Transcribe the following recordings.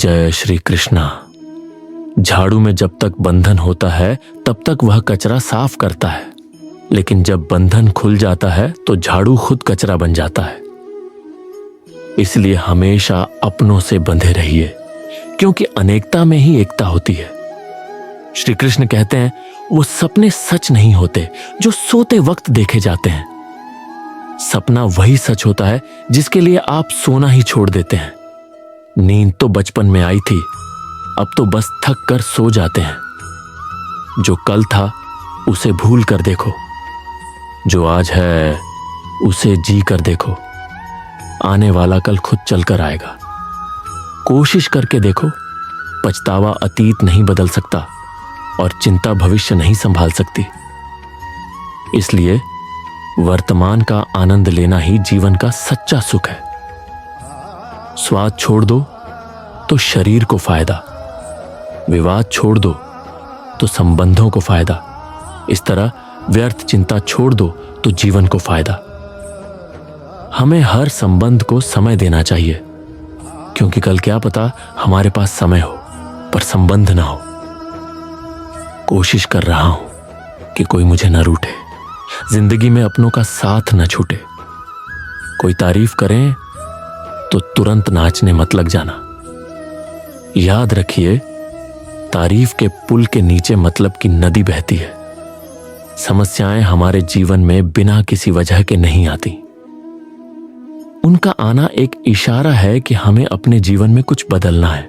जय श्री कृष्णा। झाड़ू में जब तक बंधन होता है तब तक वह कचरा साफ करता है, लेकिन जब बंधन खुल जाता है तो झाड़ू खुद कचरा बन जाता है। इसलिए हमेशा अपनों से बंधे रहिए, क्योंकि अनेकता में ही एकता होती है। श्री कृष्ण कहते हैं वो सपने सच नहीं होते जो सोते वक्त देखे जाते हैं। सपना वही सच होता है जिसके लिए आप सोना ही छोड़ देते हैं। नींद तो बचपन में आई थी, अब तो बस थक कर सो जाते हैं। जो कल था उसे भूल कर देखो, जो आज है उसे जी कर देखो। आने वाला कल खुद चलकर आएगा। कोशिश करके देखो, पछतावा अतीत नहीं बदल सकता और चिंता भविष्य नहीं संभाल सकती। इसलिए वर्तमान का आनंद लेना ही जीवन का सच्चा सुख है। स्वाद छोड़ दो तो शरीर को फायदा, विवाद छोड़ दो तो संबंधों को फायदा। इस तरह व्यर्थ चिंता छोड़ दो तो जीवन को फायदा। हमें हर संबंध को समय देना चाहिए, क्योंकि कल क्या पता हमारे पास समय हो पर संबंध ना हो। कोशिश कर रहा हूं कि कोई मुझे न रूठे, जिंदगी में अपनों का साथ न छूटे। कोई तारीफ करें तो तुरंत नाचने मत लग जाना। याद रखिए, तारीफ के पुल के नीचे मतलब की नदी बहती है। समस्याएं हमारे जीवन में बिना किसी वजह के नहीं आती। उनका आना एक इशारा है कि हमें अपने जीवन में कुछ बदलना है।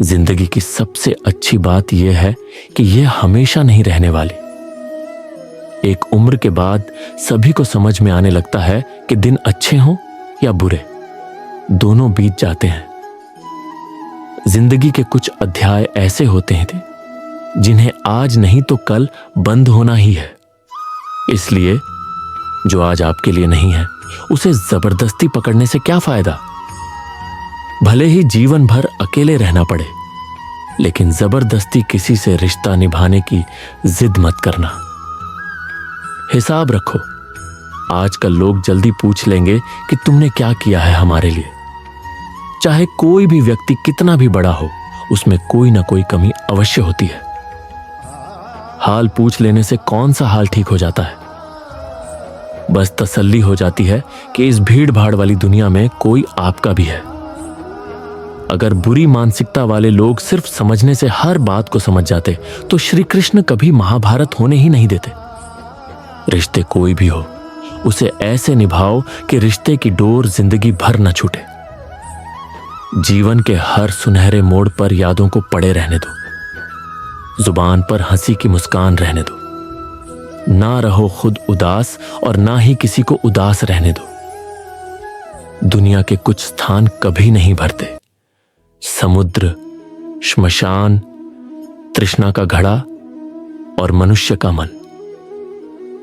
जिंदगी की सबसे अच्छी बात यह है कि यह हमेशा नहीं रहने वाली। एक उम्र के बाद सभी को समझ में आने लगता है कि दिन अच्छे हों या बुरे, दोनों बीत जाते हैं। जिंदगी के कुछ अध्याय ऐसे होते हैं जिन्हें आज नहीं तो कल बंद होना ही है। इसलिए जो आज आपके लिए नहीं है उसे जबरदस्ती पकड़ने से क्या फायदा। भले ही जीवन भर अकेले रहना पड़े, लेकिन जबरदस्ती किसी से रिश्ता निभाने की जिद मत करना। हिसाब रखो, आजकल लोग जल्दी पूछ लेंगे कि तुमने क्या किया है हमारे लिए। चाहे कोई भी व्यक्ति कितना भी बड़ा हो, उसमें कोई ना कोई कमी अवश्य होती है। हाल पूछ लेने से कौन सा हाल ठीक हो जाता है। बस तसल्ली हो जाती है कि इस भीड़ भाड़ वाली दुनिया में कोई आपका भी है। अगर बुरी मानसिकता वाले लोग सिर्फ समझने से हर बात को समझ जाते तो श्री कृष्ण कभी महाभारत होने ही नहीं देते। रिश्ते कोई भी हो, उसे ऐसे निभाओ कि रिश्ते की डोर जिंदगी भर न छूटे। जीवन के हर सुनहरे मोड़ पर यादों को पड़े रहने दो। जुबान पर हंसी की मुस्कान रहने दो। ना रहो खुद उदास और ना ही किसी को उदास रहने दो। दुनिया के कुछ स्थान कभी नहीं भरते। समुद्र, श्मशान, तृष्णा का घड़ा और मनुष्य का मन।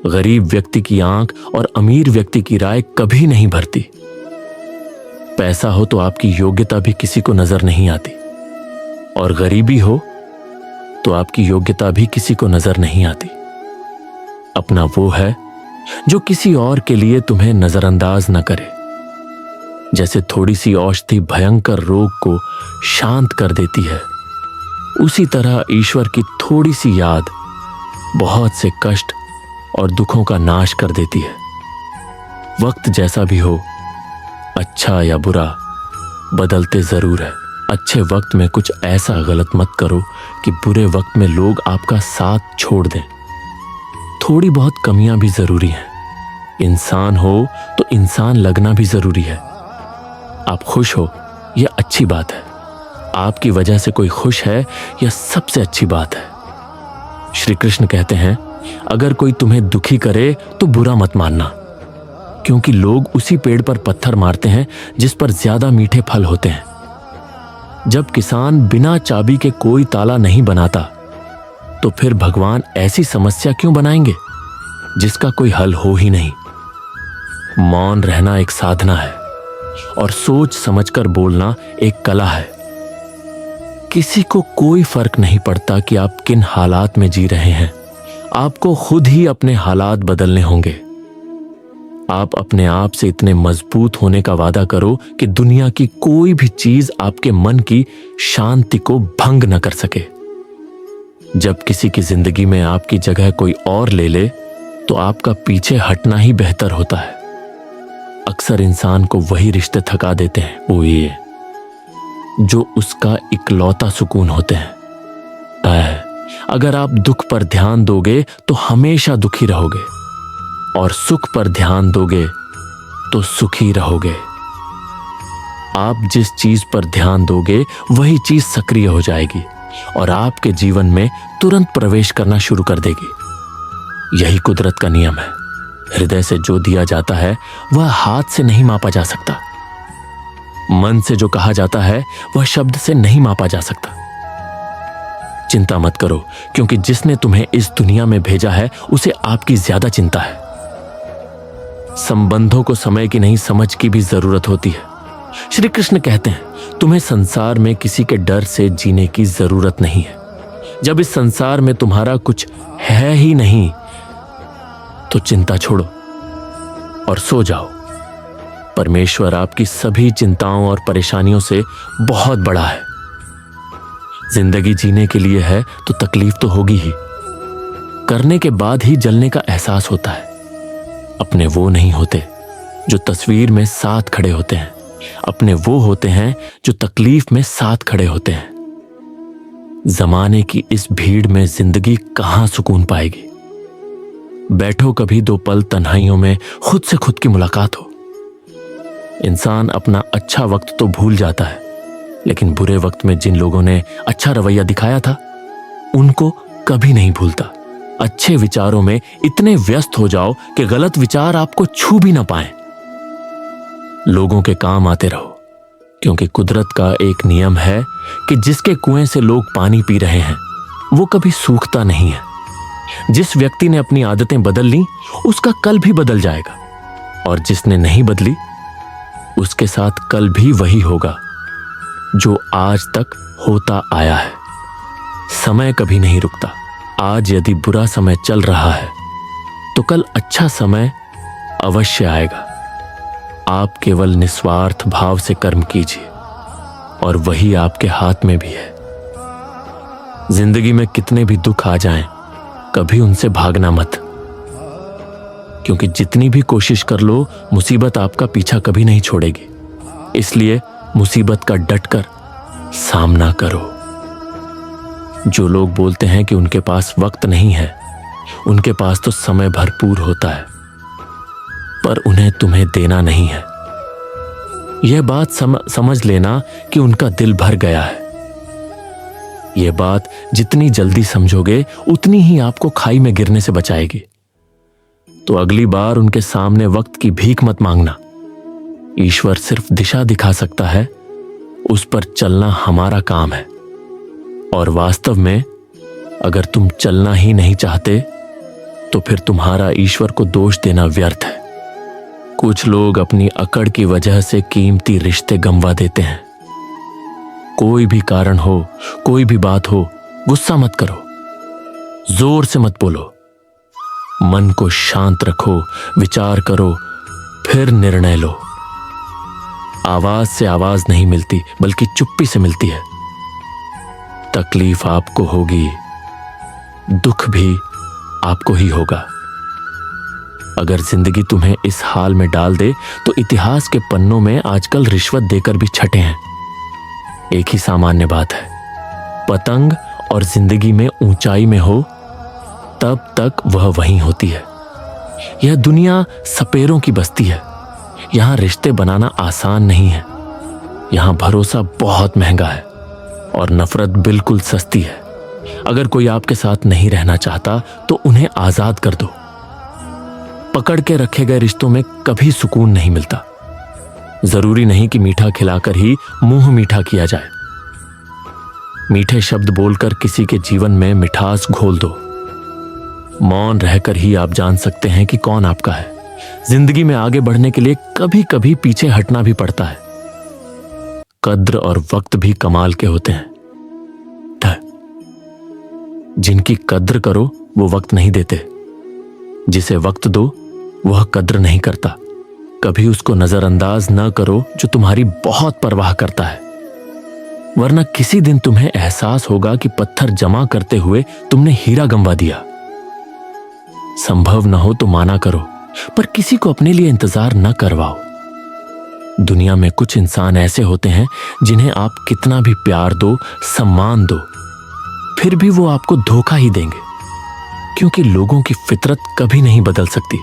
गरीब व्यक्ति की आंख और अमीर व्यक्ति की राय कभी नहीं भरती। पैसा हो तो आपकी योग्यता भी किसी को नजर नहीं आती, और गरीबी हो तो आपकी योग्यता भी किसी को नजर नहीं आती। अपना वो है जो किसी और के लिए तुम्हें नजरअंदाज न करे। जैसे थोड़ी सी औषधि भयंकर रोग को शांत कर देती है, उसी तरह ईश्वर की थोड़ी सी याद बहुत से कष्ट और दुखों का नाश कर देती है। वक्त जैसा भी हो, अच्छा या बुरा, बदलते जरूर है। अच्छे वक्त में कुछ ऐसा गलत मत करो कि बुरे वक्त में लोग आपका साथ छोड़ दें। थोड़ी बहुत कमियां भी जरूरी हैं। इंसान हो तो इंसान लगना भी जरूरी है। आप खुश हो, यह अच्छी बात है। आपकी वजह से कोई खुश है, यह सबसे अच्छी बात है। श्री कृष्ण कहते हैं, अगर कोई तुम्हें दुखी करे तो बुरा मत मानना, क्योंकि लोग उसी पेड़ पर पत्थर मारते हैं जिस पर ज्यादा मीठे फल होते हैं। जब किसान बिना चाबी के कोई ताला नहीं बनाता, तो फिर भगवान ऐसी समस्या क्यों बनाएंगे जिसका कोई हल हो ही नहीं। मौन रहना एक साधना है और सोच समझकर बोलना एक कला है। किसी को कोई फर्क नहीं पड़ता कि आप किन हालात में जी रहे हैं। आपको खुद ही अपने हालात बदलने होंगे। आप अपने आप से इतने मजबूत होने का वादा करो कि दुनिया की कोई भी चीज आपके मन की शांति को भंग न कर सके। जब किसी की जिंदगी में आपकी जगह कोई और ले ले तो आपका पीछे हटना ही बेहतर होता है। अक्सर इंसान को वही रिश्ते थका देते हैं, वो ये जो उसका इकलौता सुकून होते हैं। अगर आप दुख पर ध्यान दोगे तो हमेशा दुखी रहोगे और सुख पर ध्यान दोगे तो सुखी रहोगे। आप जिस चीज पर ध्यान दोगे वही चीज सक्रिय हो जाएगी और आपके जीवन में तुरंत प्रवेश करना शुरू कर देगी। यही कुदरत का नियम है। हृदय से जो दिया जाता है वह हाथ से नहीं मापा जा सकता। मन से जो कहा जाता है वह शब्द से नहीं मापा जा सकता। चिंता मत करो, क्योंकि जिसने तुम्हें इस दुनिया में भेजा है उसे आपकी ज्यादा चिंता है। संबंधों को समय की नहीं, समझ की भी जरूरत होती है। श्री कृष्ण कहते हैं, तुम्हें संसार में किसी के डर से जीने की जरूरत नहीं है। जब इस संसार में तुम्हारा कुछ है ही नहीं तो चिंता छोड़ो और सो जाओ। परमेश्वर आपकी सभी चिंताओं और परेशानियों से बहुत बड़ा है। जिंदगी जीने के लिए है तो तकलीफ तो होगी ही। करने के बाद ही जलने का एहसास होता है। अपने वो नहीं होते जो तस्वीर में साथ खड़े होते हैं, अपने वो होते हैं जो तकलीफ में साथ खड़े होते हैं। जमाने की इस भीड़ में जिंदगी कहां सुकून पाएगी। बैठो कभी दो पल तन्हाइयों में, खुद से खुद की मुलाकात हो। इंसान अपना अच्छा वक्त तो भूल जाता है, लेकिन बुरे वक्त में जिन लोगों ने अच्छा रवैया दिखाया था उनको कभी नहीं भूलता। अच्छे विचारों में इतने व्यस्त हो जाओ कि गलत विचार आपको छू भी ना पाए। लोगों के काम आते रहो, क्योंकि कुदरत का एक नियम है कि जिसके कुएं से लोग पानी पी रहे हैं वो कभी सूखता नहीं है। जिस व्यक्ति ने अपनी आदतें बदल ली उसका कल भी बदल जाएगा, और जिसने नहीं बदली उसके साथ कल भी वही होगा जो आज तक होता आया है। समय कभी नहीं रुकता। आज यदि बुरा समय चल रहा है तो कल अच्छा समय अवश्य आएगा। आप केवल निस्वार्थ भाव से कर्म कीजिए और वही आपके हाथ में भी है। जिंदगी में कितने भी दुख आ जाएं, कभी उनसे भागना मत, क्योंकि जितनी भी कोशिश कर लो मुसीबत आपका पीछा कभी नहीं छोड़ेगी। इसलिए मुसीबत का डटकर सामना करो। जो लोग बोलते हैं कि उनके पास वक्त नहीं है, उनके पास तो समय भरपूर होता है, पर उन्हें तुम्हें देना नहीं है। यह बात समझ लेना कि उनका दिल भर गया है। यह बात जितनी जल्दी समझोगे उतनी ही आपको खाई में गिरने से बचाएगी। तो अगली बार उनके सामने वक्त की भीख मत मांगना। ईश्वर सिर्फ दिशा दिखा सकता है, उस पर चलना हमारा काम है। और वास्तव में अगर तुम चलना ही नहीं चाहते तो फिर तुम्हारा ईश्वर को दोष देना व्यर्थ है। कुछ लोग अपनी अकड़ की वजह से कीमती रिश्ते गंवा देते हैं। कोई भी कारण हो, कोई भी बात हो, गुस्सा मत करो, जोर से मत बोलो। मन को शांत रखो, विचार करो, फिर निर्णय लो। आवाज से आवाज नहीं मिलती, बल्कि चुप्पी से मिलती है। तकलीफ आपको होगी, दुख भी आपको ही होगा। अगर जिंदगी तुम्हें इस हाल में डाल दे तो इतिहास के पन्नों में आजकल रिश्वत देकर भी छठे हैं। एक ही सामान्य बात है, पतंग और जिंदगी में ऊंचाई में हो तब तक वह वहीं होती है। यह दुनिया सपेरों की बस्ती है। यहां रिश्ते बनाना आसान नहीं है। यहां भरोसा बहुत महंगा है और नफरत बिल्कुल सस्ती है। अगर कोई आपके साथ नहीं रहना चाहता तो उन्हें आजाद कर दो। पकड़ के रखे गए रिश्तों में कभी सुकून नहीं मिलता। जरूरी नहीं कि मीठा खिलाकर ही मुंह मीठा किया जाए। मीठे शब्द बोलकर किसी के जीवन में मिठास घोल दो। मौन रहकर ही आप जान सकते हैं कि कौन आपका है। जिंदगी में आगे बढ़ने के लिए कभी कभी पीछे हटना भी पड़ता है। कद्र और वक्त भी कमाल के होते हैं। जिनकी कद्र करो वो वक्त नहीं देते, जिसे वक्त दो वह कद्र नहीं करता। कभी उसको नजरअंदाज न करो जो तुम्हारी बहुत परवाह करता है, वरना किसी दिन तुम्हें एहसास होगा कि पत्थर जमा करते हुए तुमने हीरा गंवा दिया। संभव न हो तो माना करो, पर किसी को अपने लिए इंतजार न करवाओ। दुनिया में कुछ इंसान ऐसे होते हैं जिन्हें आप कितना भी प्यार दो, सम्मान दो, फिर भी वो आपको धोखा ही देंगे, क्योंकि लोगों की फितरत कभी नहीं बदल सकती।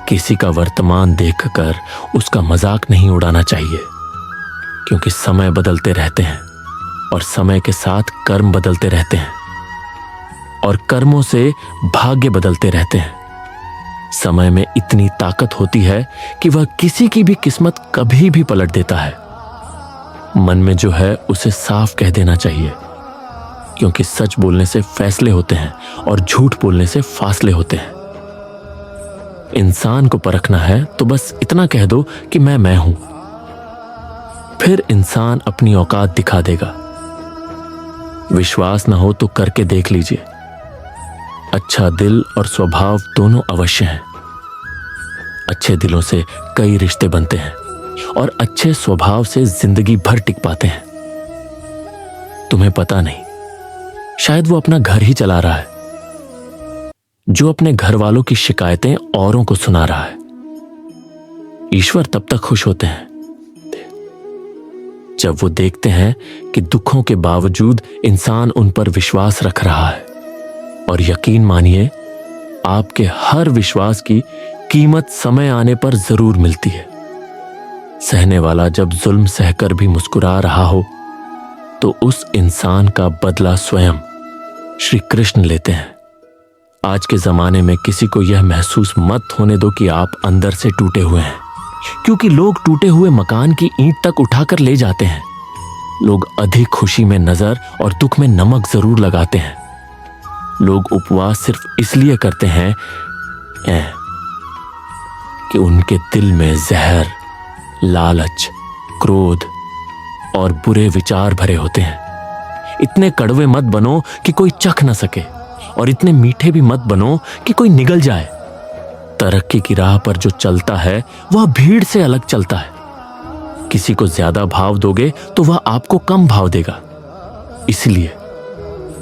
किसी का वर्तमान देखकर उसका मजाक नहीं उड़ाना चाहिए, क्योंकि समय बदलते रहते हैं और समय के साथ कर्म बदलते रहते हैं और कर्मों से भाग्य बदलते रहते हैं। समय में इतनी ताकत होती है कि वह किसी की भी किस्मत कभी भी पलट देता है। मन में जो है उसे साफ कह देना चाहिए, क्योंकि सच बोलने से फैसले होते हैं और झूठ बोलने से फासले होते हैं। इंसान को परखना है तो बस इतना कह दो कि मैं हूं, फिर इंसान अपनी औकात दिखा देगा। विश्वास न हो तो करके देख लीजिए। अच्छा दिल और स्वभाव दोनों अवश्य हैं। अच्छे दिलों से कई रिश्ते बनते हैं और अच्छे स्वभाव से जिंदगी भर टिक पाते हैं। तुम्हें पता नहीं, शायद वो अपना घर ही चला रहा है, जो अपने घर वालों की शिकायतें औरों को सुना रहा है। ईश्वर तब तक खुश होते हैं जब वो देखते हैं कि दुखों के बावजूद इंसान उन पर विश्वास रख रहा है। और यकीन मानिए, आपके हर विश्वास की कीमत समय आने पर जरूर मिलती है। सहने वाला जब जुल्म सहकर भी मुस्कुरा रहा हो, तो उस इंसान का बदला स्वयं श्री कृष्ण लेते हैं। आज के जमाने में किसी को यह महसूस मत होने दो कि आप अंदर से टूटे हुए हैं, क्योंकि लोग टूटे हुए मकान की ईंट तक उठाकर ले जाते हैं। लोग अधिक खुशी में नजर और दुख में नमक जरूर लगाते हैं। लोग उपवास सिर्फ इसलिए करते हैं कि उनके दिल में जहर, लालच, क्रोध और बुरे विचार भरे होते हैं। इतने कड़वे मत बनो कि कोई चख न सके, और इतने मीठे भी मत बनो कि कोई निगल जाए। तरक्की की राह पर जो चलता है वह भीड़ से अलग चलता है। किसी को ज्यादा भाव दोगे तो वह आपको कम भाव देगा। इसलिए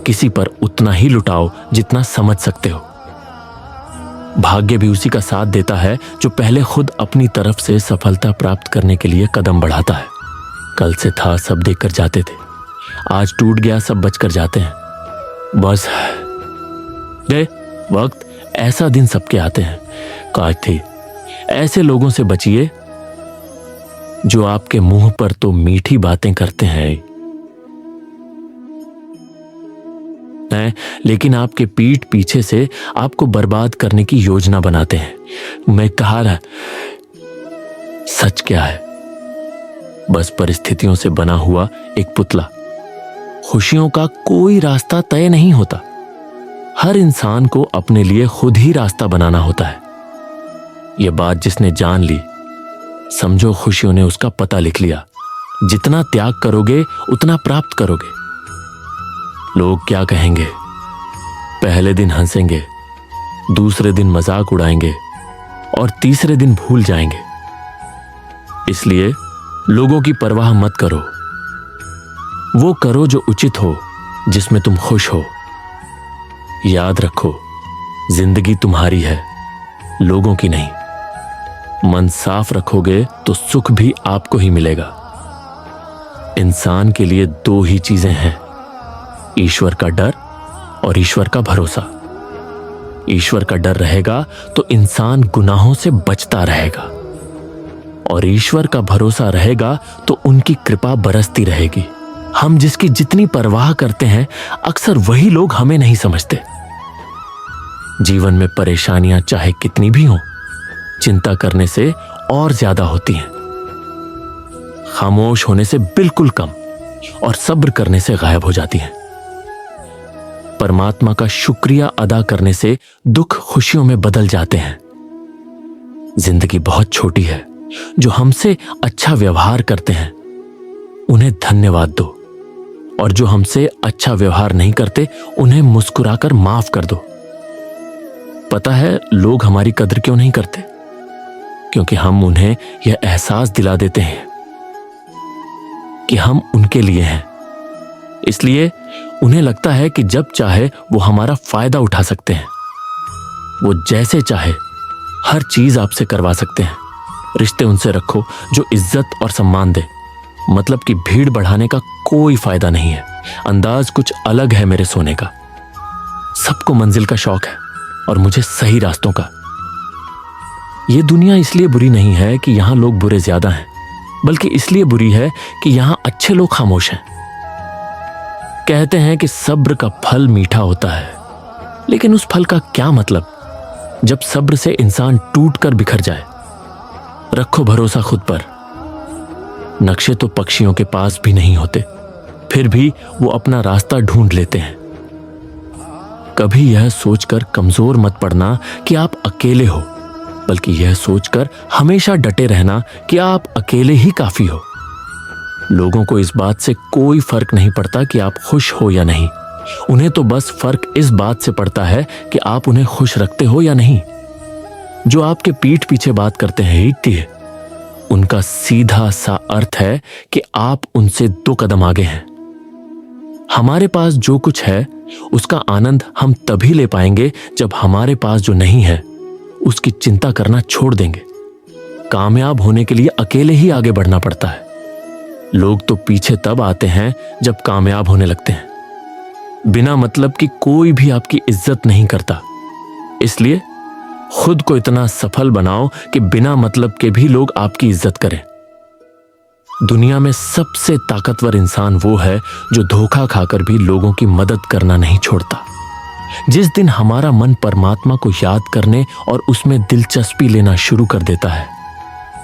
किसी पर उतना ही लुटाओ जितना समझ सकते हो। भाग्य भी उसी का साथ देता है जो पहले खुद अपनी तरफ से सफलता प्राप्त करने के लिए कदम बढ़ाता है। कल से था सब देखकर जाते थे, आज टूट गया सब बचकर जाते हैं। बस गए वक्त, ऐसा दिन सबके आते हैं। काश थी ऐसे लोगों से बचिए जो आपके मुंह पर तो मीठी बातें करते हैं, लेकिन आपके पीठ पीछे से आपको बर्बाद करने की योजना बनाते हैं। मैं कहा रहा, सच क्या है? बस परिस्थितियों से बना हुआ एक पुतला। खुशियों का कोई रास्ता तय नहीं होता। हर इंसान को अपने लिए खुद ही रास्ता बनाना होता है। यह बात जिसने जान ली, समझो खुशियों ने उसका पता लिख लिया। जितना त्याग करोगे उतना प्राप्त करोगे। लोग क्या कहेंगे? पहले दिन हंसेंगे, दूसरे दिन मजाक उड़ाएंगे और तीसरे दिन भूल जाएंगे। इसलिए लोगों की परवाह मत करो। वो करो जो उचित हो, जिसमें तुम खुश हो। याद रखो, जिंदगी तुम्हारी है, लोगों की नहीं। मन साफ रखोगे तो सुख भी आपको ही मिलेगा। इंसान के लिए दो ही चीजें हैं, ईश्वर का डर और ईश्वर का भरोसा। ईश्वर का डर रहेगा तो इंसान गुनाहों से बचता रहेगा, और ईश्वर का भरोसा रहेगा तो उनकी कृपा बरसती रहेगी। हम जिसकी जितनी परवाह करते हैं, अक्सर वही लोग हमें नहीं समझते। जीवन में परेशानियां चाहे कितनी भी हों, चिंता करने से और ज्यादा होती हैं। खामोश होने से बिल्कुल कम, और सब्र करने से गायब हो जाती हैं। परमात्मा का शुक्रिया अदा करने से दुख खुशियों में बदल जाते हैं। जिंदगी बहुत छोटी है। जो हमसे अच्छा व्यवहार करते हैं उन्हें धन्यवाद दो, और जो हमसे अच्छा व्यवहार नहीं करते उन्हें मुस्कुराकर माफ कर दो। पता है लोग हमारी कदर क्यों नहीं करते? क्योंकि हम उन्हें यह एहसास दिला देते हैं कि हम उनके लिए हैं। इसलिए उन्हें लगता है कि जब चाहे वो हमारा फायदा उठा सकते हैं। वो जैसे चाहे हर चीज आपसे करवा सकते हैं। रिश्ते उनसे रखो जो इज्जत और सम्मान दे, मतलब कि भीड़ बढ़ाने का कोई फायदा नहीं है। अंदाज कुछ अलग है मेरे सोने का। सबको मंजिल का शौक है और मुझे सही रास्तों का। यह दुनिया इसलिए बुरी नहीं है कि यहां लोग बुरे ज्यादा हैं, बल्कि इसलिए बुरी है कि यहां अच्छे लोग खामोश हैं। कहते हैं कि सब्र का फल मीठा होता है, लेकिन उस फल का क्या मतलब जब सब्र से इंसान टूट कर बिखर जाए। रखो भरोसा खुद पर। नक्शे तो पक्षियों के पास भी नहीं होते, फिर भी वो अपना रास्ता ढूंढ लेते हैं। कभी यह सोचकर कमजोर मत पड़ना कि आप अकेले हो, बल्कि यह सोचकर हमेशा डटे रहना कि आप अकेले ही काफी हो। लोगों को इस बात से कोई फर्क नहीं पड़ता कि आप खुश हो या नहीं। उन्हें तो बस फर्क इस बात से पड़ता है कि आप उन्हें खुश रखते हो या नहीं। जो आपके पीठ पीछे बात करते हैं हिट्टी, उनका सीधा सा अर्थ है कि आप उनसे 2 कदम आगे हैं। हमारे पास जो कुछ है उसका आनंद हम तभी ले पाएंगे जब हमारे पास जो नहीं है उसकी चिंता करना छोड़ देंगे। कामयाब होने के लिए अकेले ही आगे बढ़ना पड़ता है। लोग तो पीछे तब आते हैं जब कामयाब होने लगते हैं। बिना मतलब कि कोई भी आपकी इज्जत नहीं करता। इसलिए खुद को इतना सफल बनाओ कि बिना मतलब के भी लोग आपकी इज्जत करें। दुनिया में सबसे ताकतवर इंसान वो है जो धोखा खाकर भी लोगों की मदद करना नहीं छोड़ता। जिस दिन हमारा मन परमात्मा को याद करने और उसमें दिलचस्पी लेना शुरू कर देता है,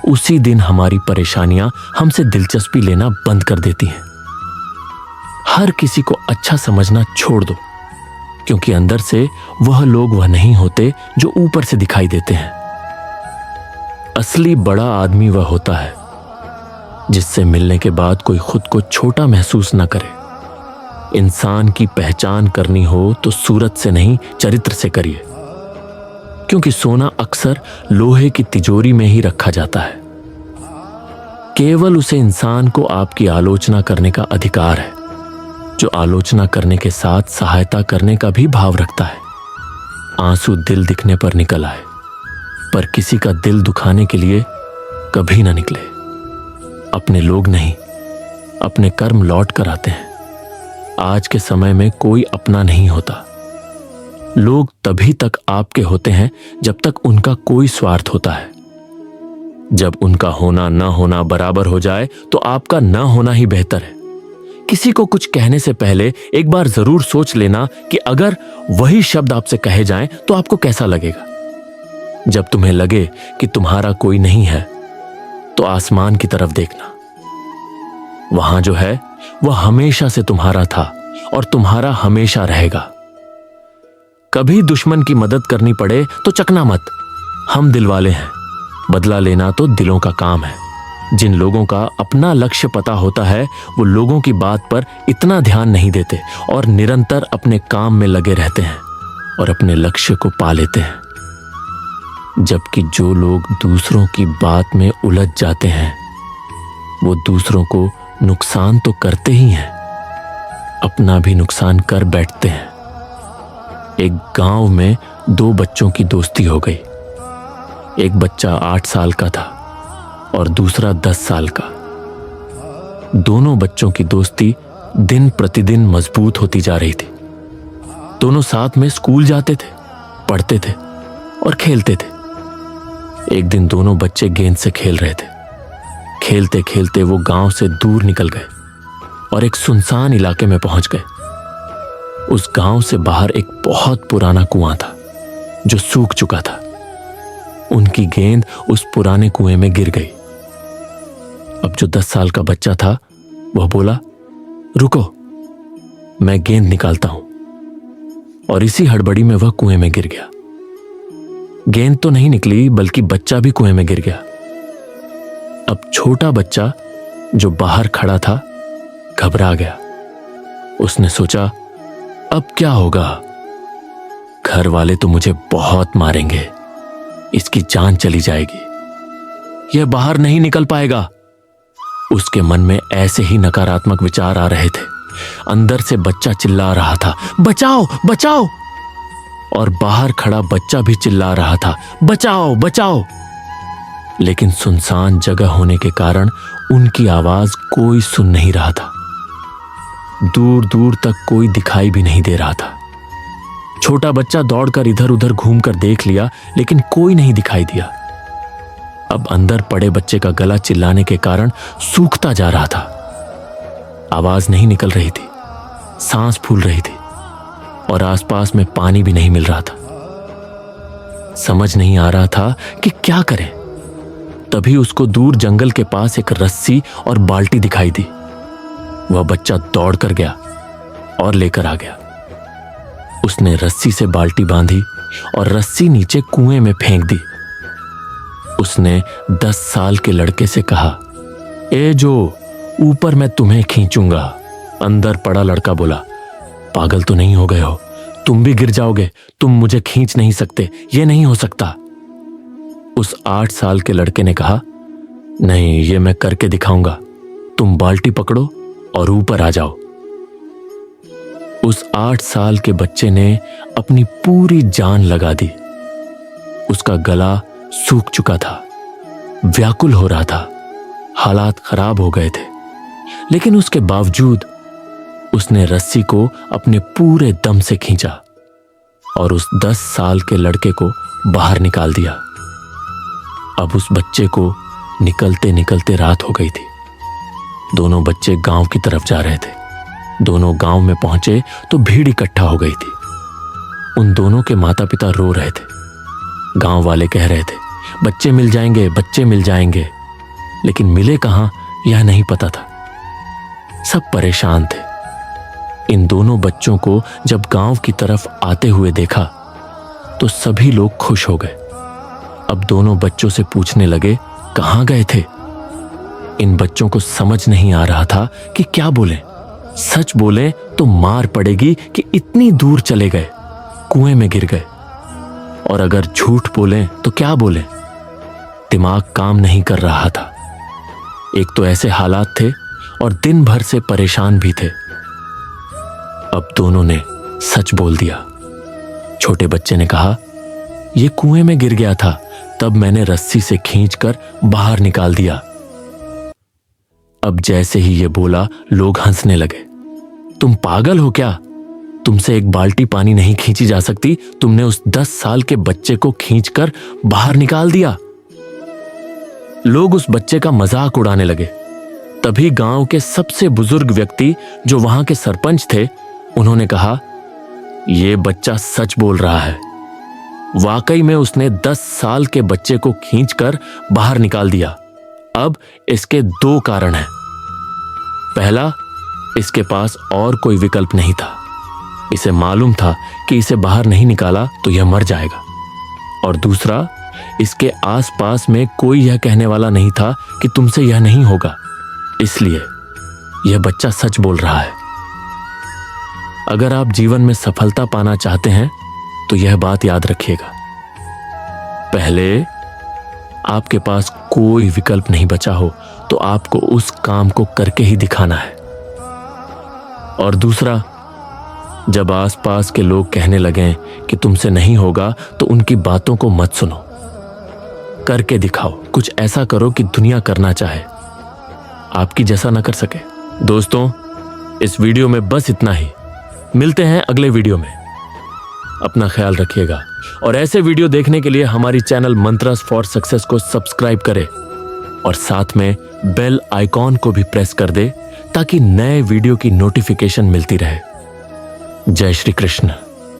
उसी दिन हमारी परेशानियां हमसे दिलचस्पी लेना बंद कर देती हैं। हर किसी को अच्छा समझना छोड़ दो, क्योंकि अंदर से वह लोग वह नहीं होते जो ऊपर से दिखाई देते हैं। असली बड़ा आदमी वह होता है जिससे मिलने के बाद कोई खुद को छोटा महसूस न करे। इंसान की पहचान करनी हो तो सूरत से नहीं, चरित्र से करिए, क्योंकि सोना अक्सर लोहे की तिजोरी में ही रखा जाता है। केवल उसे इंसान को आपकी आलोचना करने का अधिकार है जो आलोचना करने के साथ सहायता करने का भी भाव रखता है। आंसू दिल दिखने पर निकल आए, पर किसी का दिल दुखाने के लिए कभी ना निकले। अपने लोग नहीं, अपने कर्म लौट कर आते हैं। आज के समय में कोई अपना नहीं होता। लोग तभी तक आपके होते हैं जब तक उनका कोई स्वार्थ होता है। जब उनका होना न होना बराबर हो जाए तो आपका न होना ही बेहतर है। किसी को कुछ कहने से पहले एक बार जरूर सोच लेना कि अगर वही शब्द आपसे कहे जाएं तो आपको कैसा लगेगा। जब तुम्हें लगे कि तुम्हारा कोई नहीं है तो आसमान की तरफ देखना। वहां जो है वह हमेशा से तुम्हारा था और तुम्हारा हमेशा रहेगा। कभी दुश्मन की मदद करनी पड़े तो चकना मत। हम दिल वाले हैं, बदला लेना तो दिलों का काम है। जिन लोगों का अपना लक्ष्य पता होता है वो लोगों की बात पर इतना ध्यान नहीं देते और निरंतर अपने काम में लगे रहते हैं और अपने लक्ष्य को पा लेते हैं। जबकि जो लोग दूसरों की बात में उलझ जाते हैं वो दूसरों को नुकसान तो करते ही हैं, अपना भी नुकसान कर बैठते हैं। एक गांव में 2 बच्चों की दोस्ती हो गई। एक बच्चा 8 साल का था और दूसरा 10 साल का। दोनों बच्चों की दोस्ती दिन प्रतिदिन मजबूत होती जा रही थी। दोनों साथ में स्कूल जाते थे, पढ़ते थे और खेलते थे। एक दिन दोनों बच्चे गेंद से खेल रहे थे। खेलते खेलते वो गांव से दूर निकल गए और एक सुनसान इलाके में पहुंच गए। उस गांव से बाहर एक बहुत पुराना कुआं था जो सूख चुका था। उनकी गेंद उस पुराने कुएं में गिर गई। अब जो 10 साल का बच्चा था वह बोला, रुको, मैं गेंद निकालता हूं। और इसी हड़बड़ी में वह कुएं में गिर गया। गेंद तो नहीं निकली बल्कि बच्चा भी कुएं में गिर गया। अब छोटा बच्चा जो बाहर खड़ा था घबरा गया। उसने सोचा अब क्या होगा। घर वाले तो मुझे बहुत मारेंगे, इसकी जान चली जाएगी, यह बाहर नहीं निकल पाएगा। उसके मन में ऐसे ही नकारात्मक विचार आ रहे थे। अंदर से बच्चा चिल्ला रहा था, बचाओ बचाओ, और बाहर खड़ा बच्चा भी चिल्ला रहा था, बचाओ बचाओ। लेकिन सुनसान जगह होने के कारण उनकी आवाज कोई सुन नहीं रहा था। दूर दूर तक कोई दिखाई भी नहीं दे रहा था। छोटा बच्चा दौड़कर इधर उधर घूमकर देख लिया, लेकिन कोई नहीं दिखाई दिया। अब अंदर पड़े बच्चे का गला चिल्लाने के कारण सूखता जा रहा था। आवाज नहीं निकल रही थी, सांस फूल रही थी, और आसपास में पानी भी नहीं मिल रहा था। समझ नहीं आ रहा था कि क्या करे। तभी उसको दूर जंगल के पास एक रस्सी और बाल्टी दिखाई दी। वह बच्चा दौड़ कर गया और लेकर आ गया। उसने रस्सी से बाल्टी बांधी और रस्सी नीचे कुएं में फेंक दी। उसने 10 साल के लड़के से कहा, ए जो, ऊपर मैं तुम्हें खींचूंगा। अंदर पड़ा लड़का बोला, पागल तो नहीं हो गए हो, तुम भी गिर जाओगे, तुम मुझे खींच नहीं सकते, ये नहीं हो सकता। उस 8 साल के लड़के ने कहा, नहीं, ये मैं करके दिखाऊंगा, तुम बाल्टी पकड़ो और ऊपर आ जाओ। उस 8 साल के बच्चे ने अपनी पूरी जान लगा दी। उसका गला सूख चुका था, व्याकुल हो रहा था, हालात खराब हो गए थे, लेकिन उसके बावजूद उसने रस्सी को अपने पूरे दम से खींचा और उस 10 साल के लड़के को बाहर निकाल दिया। अब उस बच्चे को निकलते निकलते रात हो गई थी। दोनों बच्चे गांव की तरफ जा रहे थे। दोनों गांव में पहुंचे तो भीड़ इकट्ठा हो गई थी। उन दोनों के माता पिता रो रहे थे। गांव वाले कह रहे थे, बच्चे मिल जाएंगे, बच्चे मिल जाएंगे, लेकिन मिले कहां यह नहीं पता था। सब परेशान थे। इन दोनों बच्चों को जब गांव की तरफ आते हुए देखा तो सभी लोग खुश हो गए। अब दोनों बच्चों से पूछने लगे, कहां गए थे? इन बच्चों को समझ नहीं आ रहा था कि क्या बोले। सच बोले तो मार पड़ेगी कि इतनी दूर चले गए, कुएं में गिर गए, और अगर झूठ बोले तो क्या बोले। दिमाग काम नहीं कर रहा था। एक तो ऐसे हालात थे और दिन भर से परेशान भी थे। अब दोनों ने सच बोल दिया। छोटे बच्चे ने कहा, यह कुएं में गिर गया था, तब मैंने रस्सी से खींचकर बाहर निकाल दिया। अब जैसे ही ये बोला, लोग हंसने लगे। तुम पागल हो क्या? तुमसे एक बाल्टी पानी नहीं खींची जा सकती, तुमने उस 10 साल के बच्चे को खींचकर बाहर निकाल दिया। लोग उस बच्चे का मजाक उड़ाने लगे। तभी गांव के सबसे बुजुर्ग व्यक्ति, जो वहां के सरपंच थे, उन्होंने कहा, यह बच्चा सच बोल रहा है। वाकई में उसने 10 साल के बच्चे को खींचकर बाहर निकाल दिया। अब इसके 2 कारण हैं। पहला, इसके पास और कोई विकल्प नहीं था। इसे मालूम था कि इसे बाहर नहीं निकाला तो यह मर जाएगा। और दूसरा, इसके आसपास में कोई यह कहने वाला नहीं था कि तुमसे यह नहीं होगा, इसलिए यह बच्चा सच बोल रहा है। अगर आप जीवन में सफलता पाना चाहते हैं तो यह बात याद रखिएगा। पहले, आपके पास कोई विकल्प नहीं बचा हो तो आपको उस काम को करके ही दिखाना है। और दूसरा, जब आसपास के लोग कहने लगें कि तुमसे नहीं होगा तो उनकी बातों को मत सुनो, करके दिखाओ। कुछ ऐसा करो कि दुनिया करना चाहे, आपकी जैसा ना कर सके। दोस्तों, इस वीडियो में बस इतना ही। मिलते हैं अगले वीडियो में। अपना ख्याल रखिएगा और ऐसे वीडियो देखने के लिए हमारी चैनल मंत्रास फॉर सक्सेस को सब्सक्राइब करें और साथ में बेल आइकॉन को भी प्रेस कर दे ताकि नए वीडियो की नोटिफिकेशन मिलती रहे। जय श्री कृष्ण।